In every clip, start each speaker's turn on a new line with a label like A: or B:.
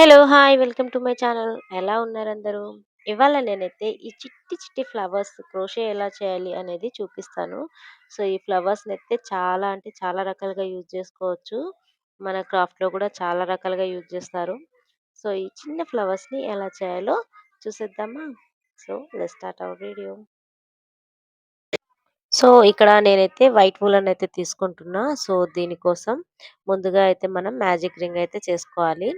A: Hello! Hi! Welcome to my channel. ఎలా ఉన్నారందరూ? ఇవాళ నేనైతే ఈ చిట్టి చిట్టి ఫ్లవర్స్ క్రోషే ఎలా చేయాలి అనేది చూపిస్తాను. సో, ఈ ఫ్లవర్స్‌నైతే చాలా అంటే చాలా రకాలుగా యూజ్ చేసుకోవచ్చు. మన క్రాఫ్ట్‌లో కూడా చాలా రకాలుగా యూజ్ చేస్తారు. సో, ఈ చిన్న ఫ్లవర్స్‌ని ఎలా చేయాలో చూసేద్దామా? So, let's start our video. So, ఇక్కడ నేనైతే వైట్ వూలన్ అయితే తీసుకుంటున్నా. సో, దీనికోసం ముందుగా అయితే మనం మ్యాజిక్ రింగ్ అయితే చేసుకోవాలి.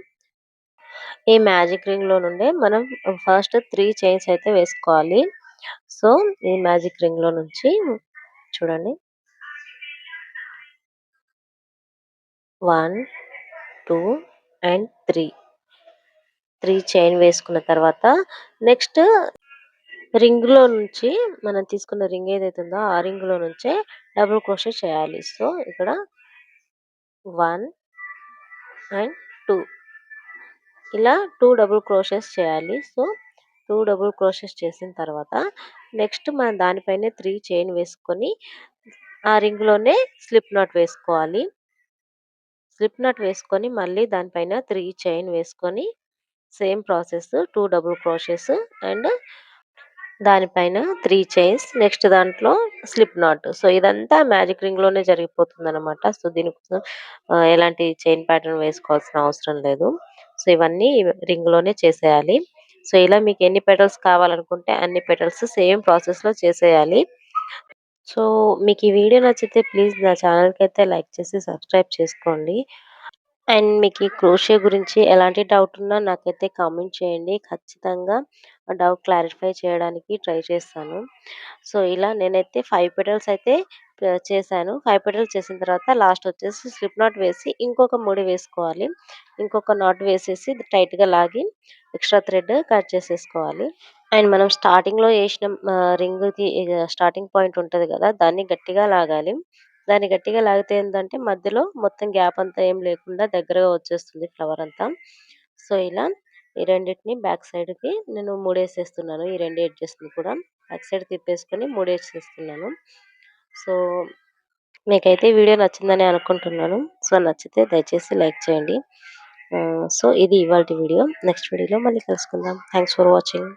A: ఈ మ్యాజిక్ రింగ్‌లో నుండే మనం ఫస్ట్ 3 చైన్స్ అయితే వేసుకోవాలి. సో, ఈ మ్యాజిక్ రింగ్‌లో నుంచి చూడండి 1, 2 అండ్ 3 చైన్ వేసుకున్న తర్వాత నెక్స్ట్ రింగ్‌లో నుంచి మనం తీసుకున్న రింగ్ ఏదైతే ఉందో ఆ రింగ్‌లో నుంచే డబుల్ క్రోషే చేయాలి. సో, ఇక్కడ 1 అండ్ 2 ఇలా 2 డబుల్ క్రోషెస్ చేయాలి. సో, 2 డబుల్ క్రోషెస్ చేసిన తర్వాత నెక్స్ట్ మనం దానిపైనే 3 చైన్ వేసుకొని ఆ రింగ్‌లోనే స్లిప్ నాట్ వేసుకోవాలి. స్లిప్ నాట్ వేసుకొని మళ్ళీ దానిపైన 3 చైన్ వేసుకొని same process 2 double crochets and దానిపైన 3 చైన్స్ నెక్స్ట్ దాంట్లో స్లిప్ నాట్. సో, ఇదంతా మ్యాజిక్ రింగ్‌లోనే జరిగిపోతుందనమాట. సో, దీనికోసం ఎలాంటి చైన్ ప్యాటర్న్ వేసుకోవాల్సిన అవసరం లేదు. సో, ఇవన్నీ రింగ్‌లోనే చేసేయాలి. సో, ఇలా మీకు ఎన్ని పెటల్స్ కావాలనుకుంటే అన్ని పెటల్స్ సేమ్ ప్రాసెస్‌లో చేసేయాలి. సో, మీకు ఈ వీడియో నచ్చితే ప్లీజ్ నా ఛానల్‌కైతే లైక్ చేసి సబ్స్క్రైబ్ చేసుకోండి. అండ్ మీకు ఈ క్రోషియో గురించి ఎలాంటి డౌట్ ఉన్నా నాకైతే కామెంట్ చేయండి. ఖచ్చితంగా ఆ డౌట్ క్లారిఫై చేయడానికి ట్రై చేస్తాను. సో, ఇలా నేనైతే 5 పెటల్స్ అయితే చేశాను. 5 పెటల్స్ చేసిన తర్వాత లాస్ట్ వచ్చేసి స్లిప్ నాట్ వేసి ఇంకొక 3 వేసుకోవాలి. ఇంకొక నాట్ వేసేసి టైట్‌గా లాగి ఎక్స్ట్రా థ్రెడ్ కట్ చేసేసుకోవాలి. అండ్ మనం స్టార్టింగ్‌లో ఏసిన రింగ్‌కి స్టార్టింగ్ పాయింట్ ఉంటది గదా! దాన్ని గట్టిగా లాగాలి. దాన్ని గట్టిగా లాగితే ఏందంటే మధ్యలో మొత్తం గ్యాప్ అంతా ఏం లేకుండా దగ్గరగా వచ్చేస్తుంది ఫ్లవర్ అంతా. సో, ఇలా ఈ రెండిటిని బ్యాక్ సైడ్‌కి నేను మూడేసేస్తున్నాను. ఈ 2 ఎడ్జెస్‌ని కూడా బ్యాక్ సైడ్ తిప్పేసుకొని మూడేసేస్తున్నాను. సో, మీకైతే ఈ వీడియో నచ్చిందని అనుకుంటున్నాను. సో, నచ్చితే దయచేసి లైక్ చేయండి. సో, ఇది ఇవాల్టి వీడియో. నెక్స్ట్ వీడియోలో మళ్ళీ కలుసుకుందాం. Thanks for watching.